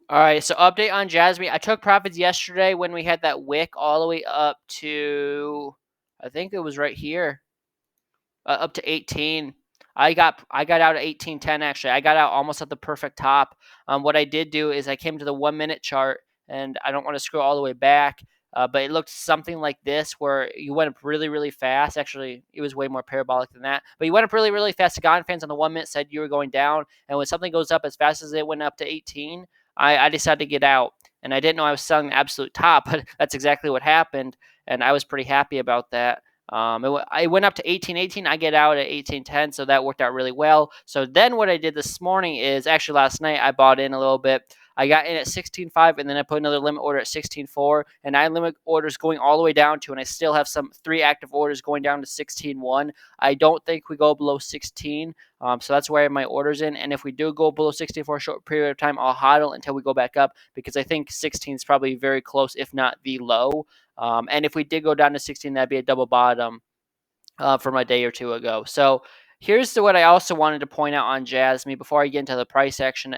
All right, so update on JASMY. I took profits yesterday when we had that wick all the way up to, I think it was right here, up to 18. I got out at 18.10 actually. I got out almost at the perfect top. What I did do is I came to the 1 minute chart, and I don't want to scroll all the way back, but it looked something like this where you went up really really fast. Actually, it was way more parabolic than that, but you went up really really fast. The Gone fans on the 1 minute said you were going down, and when something goes up as fast as it went up to 18, I decided to get out, and I didn't know I was selling the absolute top, but that's exactly what happened, and I was pretty happy about that. It went up to 18.18. I get out at 18.10, so that worked out really well. So then what I did this morning is actually last night I bought in a little bit. I got in at 16.5, and then I put another limit order at 16.4, and I limit orders going all the way down to, and I still have some 3 active orders going down to 16.1. I don't think we go below 16, so that's where I have my orders in. And if we do go below 16 for a short period of time, I'll hodl until we go back up because I think 16 is probably very close, if not the low. And if we did go down to 16, that'd be a double bottom from a day or two ago. So here's what I also wanted to point out on JASMY before I get into the price action.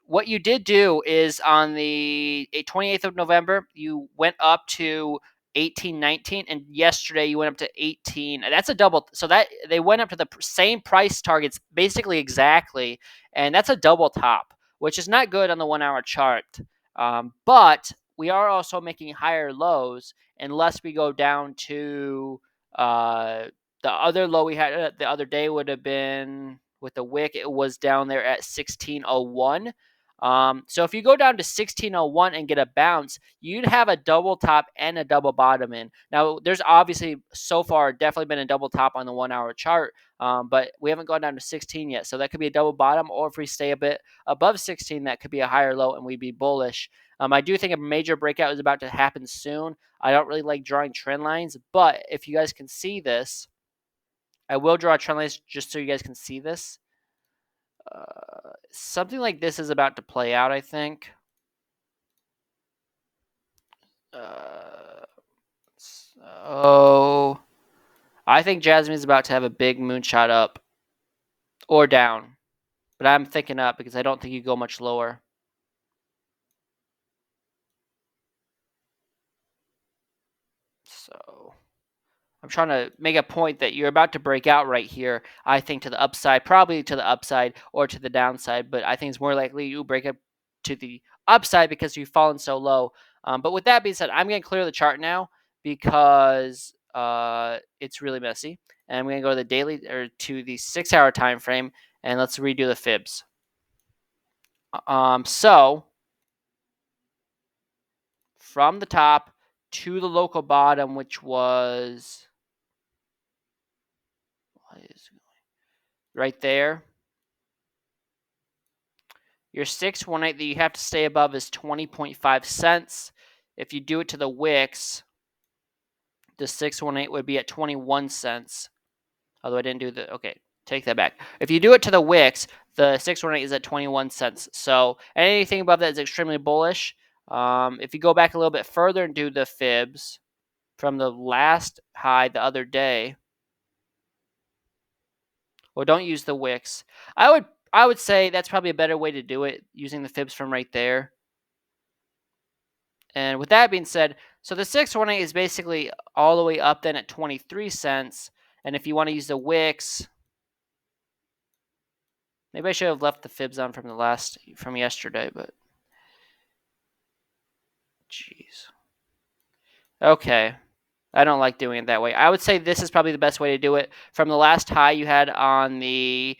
What you did do is on the 28th of November, you went up to 18.19, and yesterday you went up to 18. That's a double. So that they went up to the same price targets basically exactly, and that's a double top, which is not good on the 1 hour chart. But we are also making higher lows unless we go down to the other low we had the other day would have been with the wick. It was down there at 1601. So if you go down to 1601 and get a bounce, you'd have a double top and a double bottom in. Now, there's obviously so far definitely been a double top on the 1 hour chart, but we haven't gone down to 16 yet. So that could be a double bottom, or if we stay a bit above 16, that could be a higher low and we'd be bullish. I do think a major breakout is about to happen soon. I don't really like drawing trend lines, but if you guys can see this, I will draw trend lines just so you guys can see this. Something like this is about to play out, I think. So I think JASMY is about to have a big moonshot up or down, but I'm thinking up because I don't think you go much lower. So I'm trying to make a point that you're about to break out right here. I think to the upside, probably to the upside or to the downside, but I think it's more likely you break up to the upside because you've fallen so low. But with that being said, I'm going to clear the chart now because it's really messy, and I'm going to go to the daily or to the 6 hour time frame, and let's redo the fibs. So from the top to the local bottom, which was right there. Your 618 that you have to stay above is 20.5 cents. If you do it to the wicks, the 618 would be at 21 cents. Although I didn't do the, okay, take that back. If you do it to the wicks, the 618 is at 21 cents. So anything above that is extremely bullish. If you go back a little bit further and do the fibs from the last high the other day, well, don't use the wicks. I would say that's probably a better way to do it, using the fibs from right there. And with that being said, so the 618 is basically all the way up then at 23 cents. And if you want to use the wicks, maybe I should have left the fibs on from yesterday, but jeez. Okay. I don't like doing it that way. I would say this is probably the best way to do it. From the last high you had on the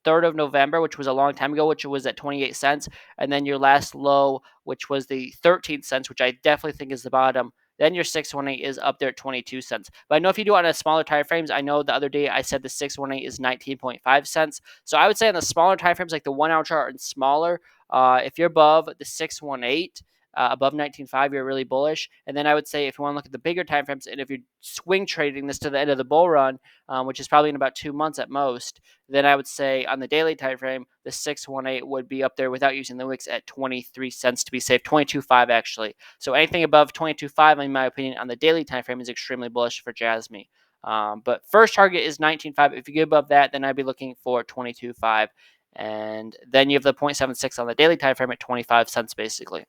3rd of November, which was a long time ago, which was at 28 cents, and then your last low, which was the 13 cents, which I definitely think is the bottom. Then your 618 is up there at 22 cents. But I know if you do it on a smaller time frames, I know the other day I said the 618 is 19.5 cents. So I would say on the smaller time frames, like the 1 hour chart and smaller, if you're above the 618, above 19.5, you're really bullish. And then I would say if you want to look at the bigger time frames, and if you're swing trading this to the end of the bull run, which is probably in about 2 months at most, then I would say on the daily time frame, the 618 would be up there without using the wicks at 23 cents to be safe, 22.5 actually. So anything above 22.5, in my opinion, on the daily time frame is extremely bullish for JASMY. But first target is 19.5. If you get above that, then I'd be looking for 22.5. and then you have the 0.76 on the daily time frame at 25 cents basically.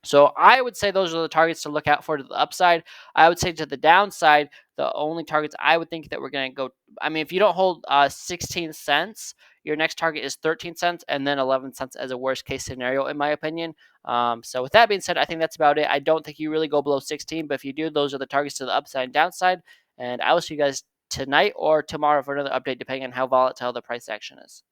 So I would say those are the targets to look out for to the upside. I would say to the downside, the only targets I would think that we're going to go. I mean, if you don't hold 16 cents, your next target is 13 cents and then 11 cents as a worst case scenario, in my opinion. So with that being said, I think that's about it. I don't think you really go below 16, but if you do, those are the targets to the upside and downside. And I will see you guys tonight or tomorrow for another update, depending on how volatile the price action is.